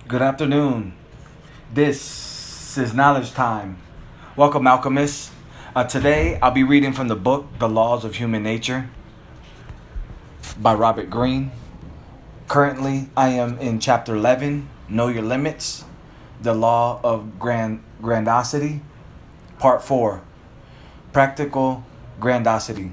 Good afternoon. This is Knowledge Time. Welcome, alchemists. Today, I'll be reading from the book The Laws of Human Nature by Robert Greene. Currently, I am in chapter 11, Know Your Limits, The Law of Grandiosity, part 4, Practical Grandiosity.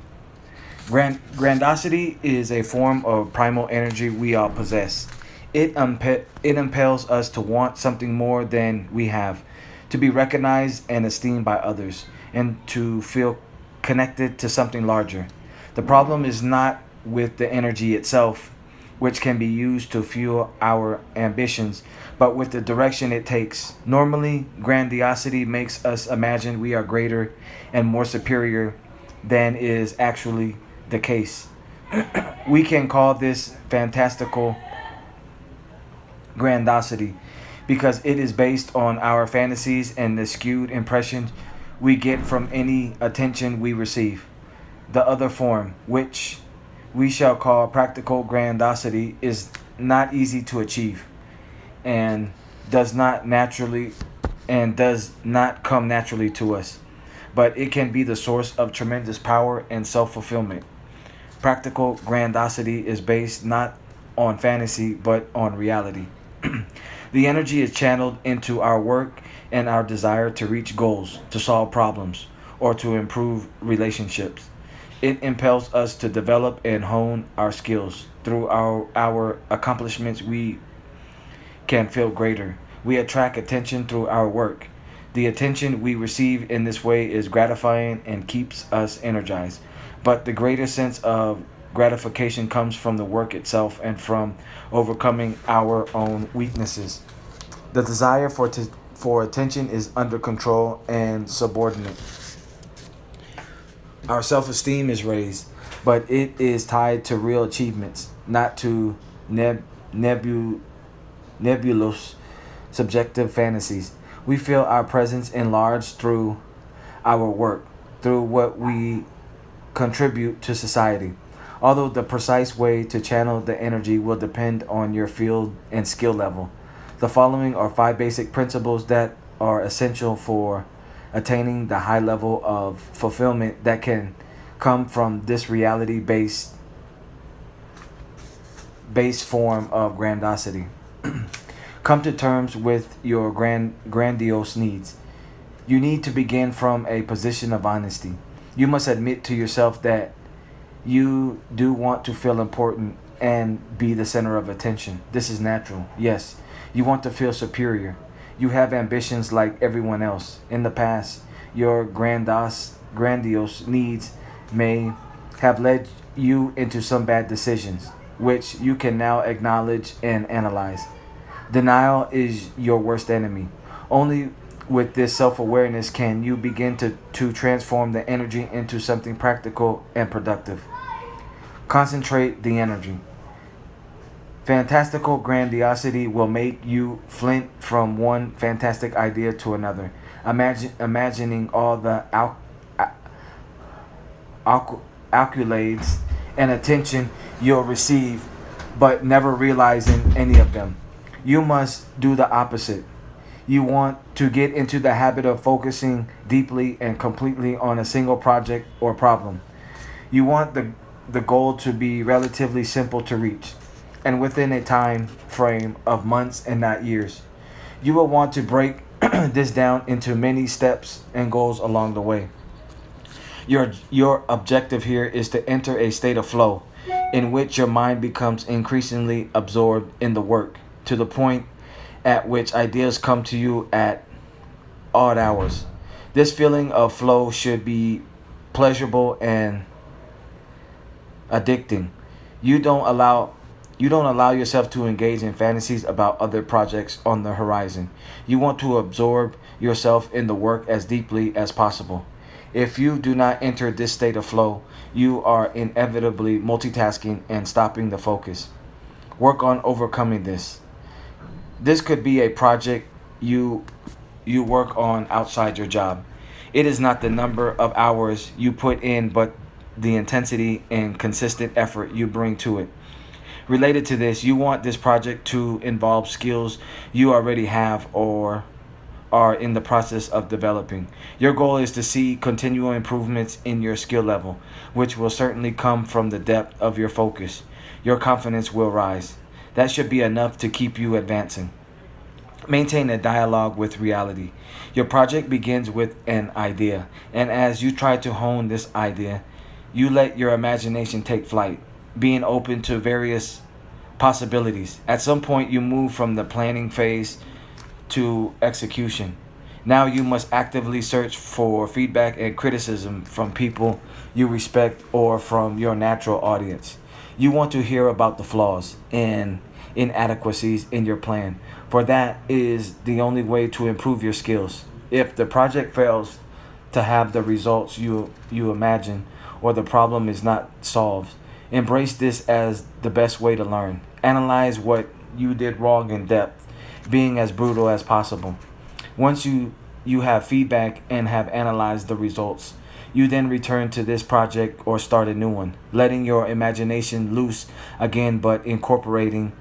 Grandiosity is a form of primal energy we all possess. It impels us to want something more than we have, to be recognized and esteemed by others, and to feel connected to something larger. The problem is not with the energy itself, which can be used to fuel our ambitions, but with the direction it takes. Normally, grandiosity makes us imagine we are greater and more superior than is actually the case. We can call this fantastical grandiosity because it is based on our fantasies and the skewed impressions we get from any attention we receive. The other form, which we shall call practical grandiosity, is not easy to achieve and does not naturally and does not come naturally to us, but it can be the source of tremendous power and self-fulfillment. Practical grandiosity is based not on fantasy but on reality. The energy is channeled into our work and our desire to reach goals, to solve problems, or to improve relationships. It impels us to develop and hone our skills. Through our accomplishments, we can feel greater. We attract attention through our work. The attention we receive in this way is gratifying and keeps us energized. But the greater sense of gratification comes from the work itself and from overcoming our own weaknesses. The desire for attention is under control and subordinate. Our self esteem is raised, but it is tied to real achievements, not to nebu- nebulous subjective fantasies. We feel our presence enlarged through our work, through what we contribute to society. Although the precise way to channel the energy will depend on your field and skill level. The following are five basic principles that are essential for attaining the high level of fulfillment that can come from this reality based form of grandiosity. Come to terms with your grandiose needs. You need to begin from a position of honesty. You must admit to yourself that you do want to feel important and be the center of attention. This is natural. Yes, you want to feel superior. You have ambitions like everyone else. In the past, your grandiose needs may have led you into some bad decisions, which you can now acknowledge and analyze. Denial is your worst enemy. Only with this self awareness can you begin to transform the energy into something practical and productive. Concentrate the energy. Fantastical grandiosity will make you flint from one fantastic idea to another, imagining all the accolades and attention you'll receive, but never realizing any of them. You must do the opposite. You want to get into the habit of focusing deeply and completely on a single project or problem. You want the goal to be relatively simple to reach and within a time frame of months and not years. You will want to break this down into many steps and goals along the way. Your objective here is to enter a state of flow in which your mind becomes increasingly absorbed in the work to the point at which ideas come to you at odd hours. This feeling of flow should be pleasurable and addicting. You don't allow you don't allow yourself to engage in fantasies about other projects on the horizon. You want to absorb yourself in the work as deeply as possible. If you do not enter this state of flow, you are inevitably multitasking and stopping the focus. Work on overcoming this. This could be a project you work on outside your job. It is not the number of hours you put in, but the intensity and consistent effort you bring to it. Related to this, you want this project to involve skills you already have or are in the process of developing. Your goal is to see continual improvements in your skill level, which will certainly come from the depth of your focus. Your confidence will rise. That should be enough to keep you advancing. Maintain a dialogue with reality. Your project begins with an idea, and as you try to hone this idea, you let your imagination take flight, being open to various possibilities. At some point, you move from the planning phase to execution. Now you must actively search for feedback and criticism from people you respect or from your natural audience. You want to hear about the flaws and inadequacies in your plan, for that is the only way to improve your skills. If the project fails to have the results you imagine or the problem is not solved, embrace this as the best way to learn. Analyze what you did wrong in depth, being as brutal as possible. Once you have feedback and have analyzed the results, you then return to this project or start a new one, letting your imagination loose again but incorporating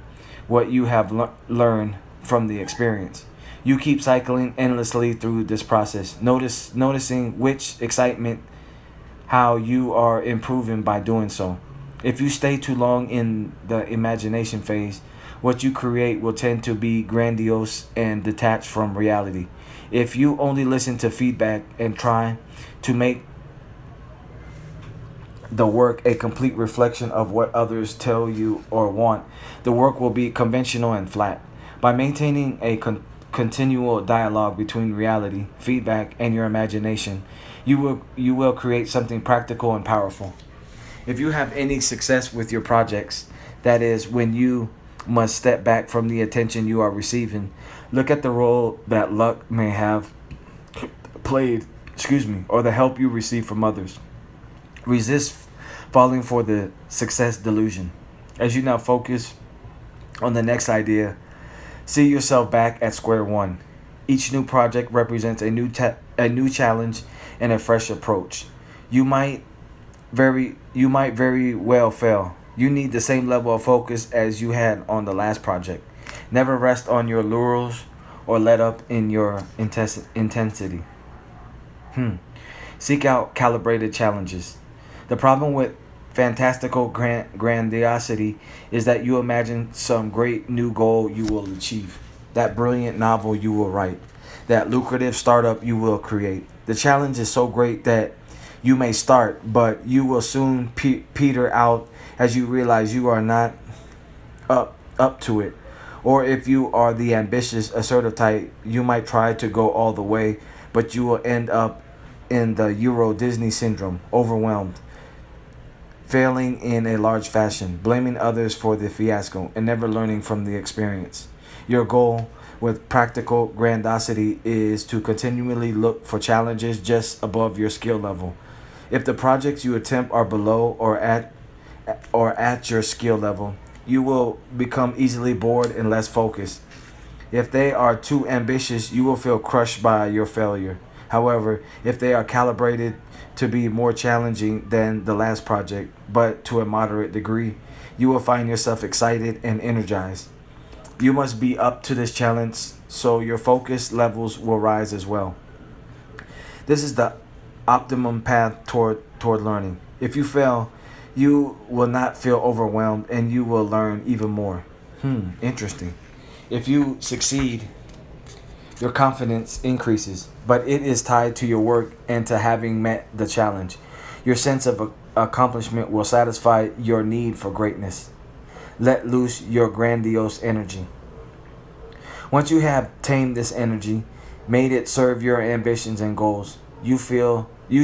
what you have learned from the experience. You keep cycling endlessly through this process, noticing which excitement how you are improving by doing so. If you stay too long in the imagination phase, what you create will tend to be grandiose and detached from reality. If you only listen to feedback and try to make the work a complete reflection of what others tell you or want, the work will be conventional and flat. By maintaining a continual dialogue between reality, feedback, and your imagination, you will create something practical and powerful. If you have any success with your projects, that is, when you must step back from the attention you are receiving, look at the role that luck may have played, or the help you receive from others. Resist falling for the success delusion. As you now focus on the next idea, see yourself back at square one. Each new project represents a new challenge and a fresh approach. You might very well fail. You need the same level of focus as you had on the last project. Never rest on your laurels or let up in your intensity. Seek out calibrated challenges. The problem with fantastical grandiosity is that you imagine some great new goal you will achieve, that brilliant novel you will write, that lucrative startup you will create. The challenge is so great that you may start, but you will soon peter out as you realize you are not up to it. Or if you are the ambitious, assertive type, you might try to go all the way, but you will end up in the Euro Disney syndrome, overwhelmed, failing in a large fashion, blaming others for the fiasco, and never learning from the experience. Your goal with practical grandiosity is to continually look for challenges just above your skill level. If the projects you attempt are below or at your skill level, you will become easily bored and less focused. If they are too ambitious, you will feel crushed by your failure. However, if they are calibrated to be more challenging than the last project, but to a moderate degree, you will find yourself excited and energized. You must be up to this challenge so your focus levels will rise as well. This is the optimum path toward learning. If you fail, you will not feel overwhelmed and you will learn even more. Interesting. If you succeed, your confidence increases, but it is tied to your work and to having met the challenge. Your sense of accomplishment will satisfy your need for greatness. Let loose your grandiose energy. Once you have tamed this energy, made it serve your ambitions and goals, you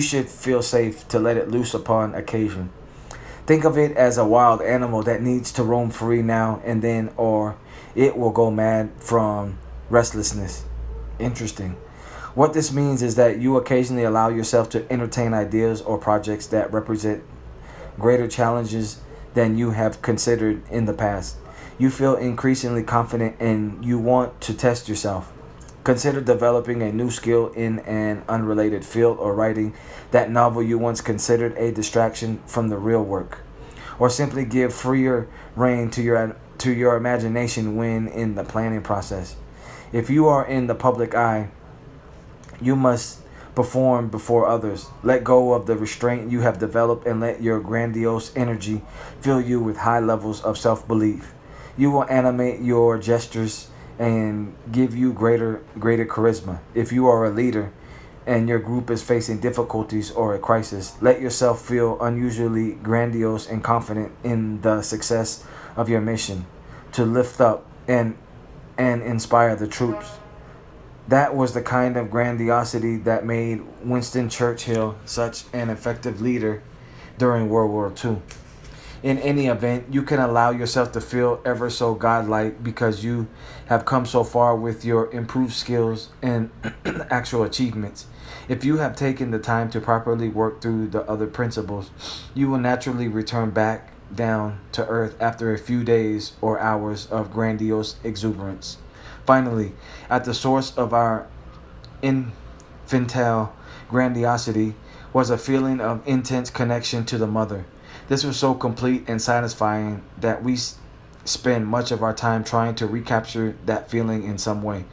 should feel safe to let it loose upon occasion. Think of it as a wild animal that needs to roam free now and then, or it will go mad from restlessness. Interesting. What this means is that you occasionally allow yourself to entertain ideas or projects that represent greater challenges than you have considered in the past. You feel increasingly confident and you want to test yourself. Consider developing a new skill in an unrelated field or writing that novel you once considered a distraction from the real work. or simply give freer rein to your imagination when in the planning process. If you are in the public eye, you must perform before others. Let go of the restraint you have developed and let your grandiose energy fill you with high levels of self belief. You will animate your gestures and give you greater charisma. If you are a leader and your group is facing difficulties or a crisis, let yourself feel unusually grandiose and confident in the success of your mission to lift up and inspire the troops. That was the kind of grandiosity that made Winston Churchill such an effective leader during World War II. In any event, you can allow yourself to feel ever so godlike because you have come so far with your improved skills and actual achievements. If you have taken the time to properly work through the other principles, you will naturally return back down to earth after a few days or hours of grandiose exuberance. Finally, at the source of our infantile grandiosity was a feeling of intense connection to the mother. This was so complete and satisfying that we spend much of our time trying to recapture that feeling in some way.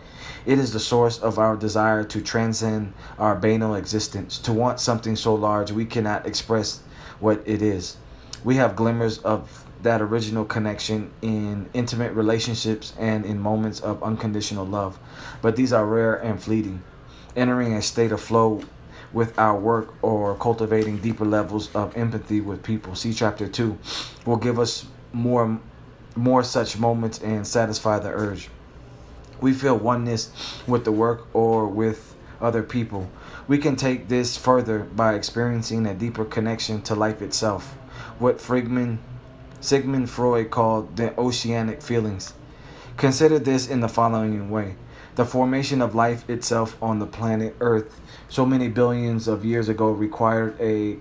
It is the source of our desire to transcend our banal existence, to want something so large we cannot express what it is. We have glimmers of that original connection in intimate relationships and in moments of unconditional love, but these are rare and fleeting. Entering a state of flow with our work or cultivating deeper levels of empathy with people, see chapter 2, will give us more such moments and satisfy the urge. We feel oneness with the work or with other people. We can take this further by experiencing a deeper connection to life itself, what Sigmund Freud called the oceanic feelings. Consider this in the following way. The formation of life itself on the planet Earth so many billions of years ago required a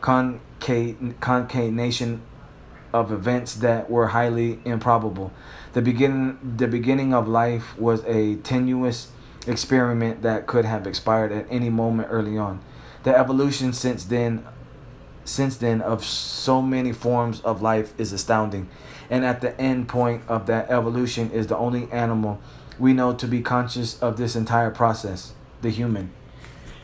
concatenation of events that were highly improbable. The beginning of life was a tenuous experiment that could have expired at any moment early on. The evolution since then of so many forms of life is astounding. And at the end point of that evolution is the only animal we know to be conscious of this entire process, the human.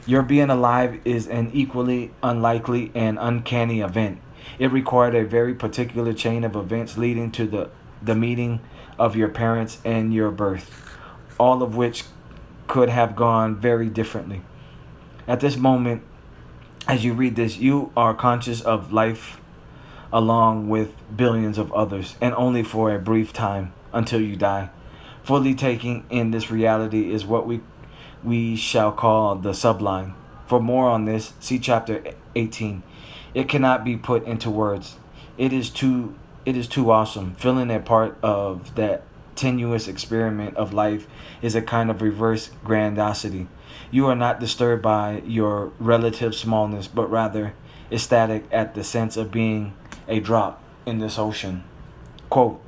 Your being alive is an equally unlikely and uncanny event. It required a very particular chain of events leading to the meeting of your parents and your birth, all of which could have gone very differently. At this moment, as you read this, you are conscious of life along with billions of others, and only for a brief time until you die. Fully taking in this reality is what we shall call the sublime. For more on this, see chapter 18. It cannot be put into words. It is too awesome. Feeling a part of that tenuous experiment of life is a kind of reverse grandiosity. You are not disturbed by your relative smallness, but rather ecstatic at the sense of being a drop in this ocean. Quote,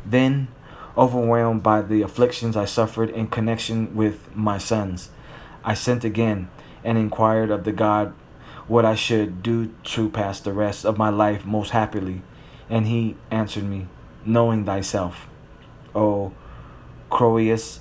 then, overwhelmed by the afflictions I suffered in connection with my sons, I sent again and inquired of the God what I should do to pass the rest of my life most happily. And he answered me, knowing thyself, O Croesus,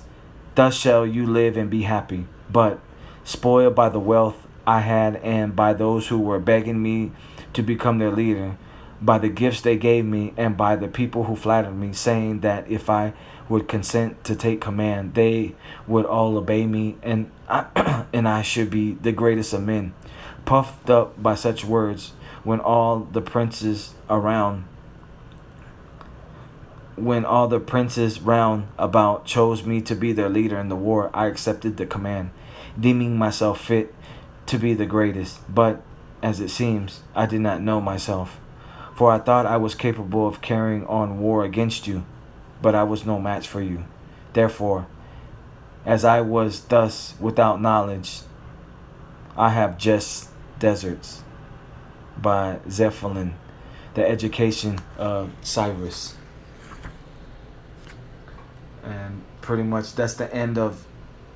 thus shall you live and be happy. But, spoiled by the wealth I had and by those who were begging me to become their leader, by the gifts they gave me, and by the people who flattered me, saying that if I would consent to take command, they would all obey me, and I should be the greatest of men. Puffed up by such words, when all the princes round about chose me to be their leader in the war, I accepted the command, deeming myself fit to be the greatest. But, as it seems, I did not know myself. For I thought I was capable of carrying on war against you, but I was no match for you. Therefore, as I was thus without knowledge, I have just deserts. By Zeppelin, The Education of Cyrus. And pretty much that's the end of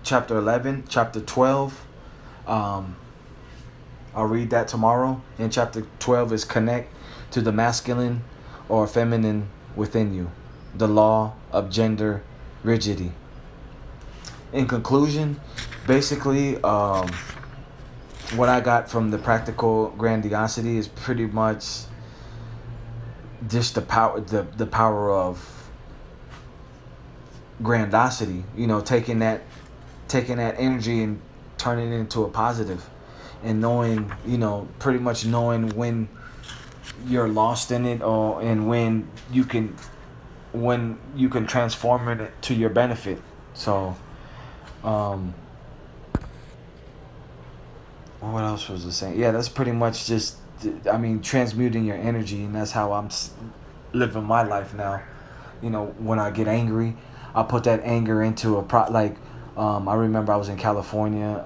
chapter 11. Chapter 12, I'll read that tomorrow. In chapter 12 is connect to the masculine or feminine within you, the law of gender rigidity. In conclusion, basically, what I got from the practical grandiosity is pretty much just the power of grandiosity. You know, taking that energy and turning it into a positive, and knowing, pretty much knowing when you're lost in it, or and when you can transform it to your benefit. So, um, what else was I saying? Yeah, that's pretty much just, I mean, transmuting your energy, and that's how I'm living my life now. When I get angry, I put that anger into I remember I was in California,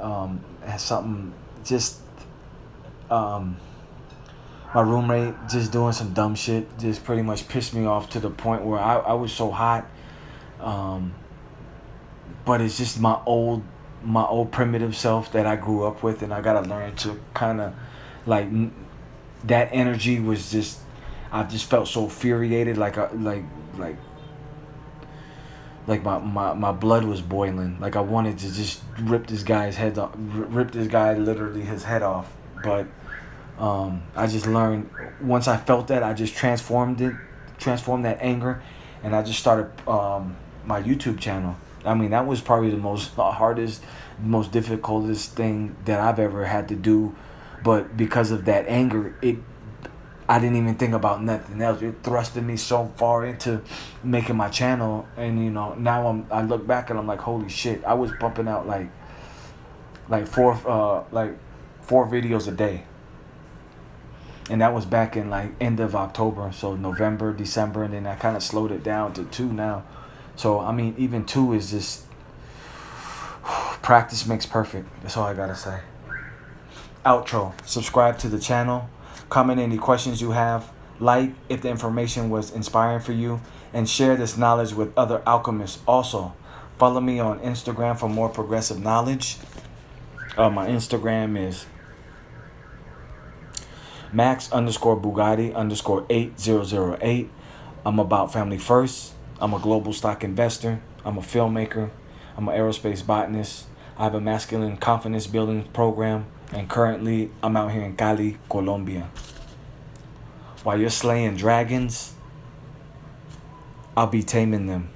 had something just, um, my roommate just doing some dumb shit, just pretty much pissed me off to the point where I was so hot. Um, but it's just my old primitive self that I grew up with, and I gotta learn to kind of, like, that energy was just, I just felt so infuriated, like my blood was boiling, like I wanted to just rip this guy's head off, rip this guy literally his head off. But I just learned, once I felt that, I just transformed that anger, and I just started my YouTube channel. I mean, that was probably the most hardest, most difficultest thing that I've ever had to do. But because of that anger, I didn't even think about nothing else. It thrusted me so far into making my channel, and now I look back and I'm like, holy shit! I was pumping out like four videos a day, and that was back in like end of October, so November, December, and then I kind of slowed it down to two now. So I mean, even two is just practice makes perfect. That's all I gotta say. Outro. Subscribe to the channel. Comment any questions you have. Like if the information was inspiring for you, and share this knowledge with other alchemists. Also, follow me on Instagram for more progressive knowledge. My Instagram is Max_Bugatti_8008. I'm about family first. I'm a global stock investor. I'm a filmmaker. I'm an aerospace botanist. I have a masculine confidence building program. And currently, I'm out here in Cali, Colombia. While you're slaying dragons, I'll be taming them.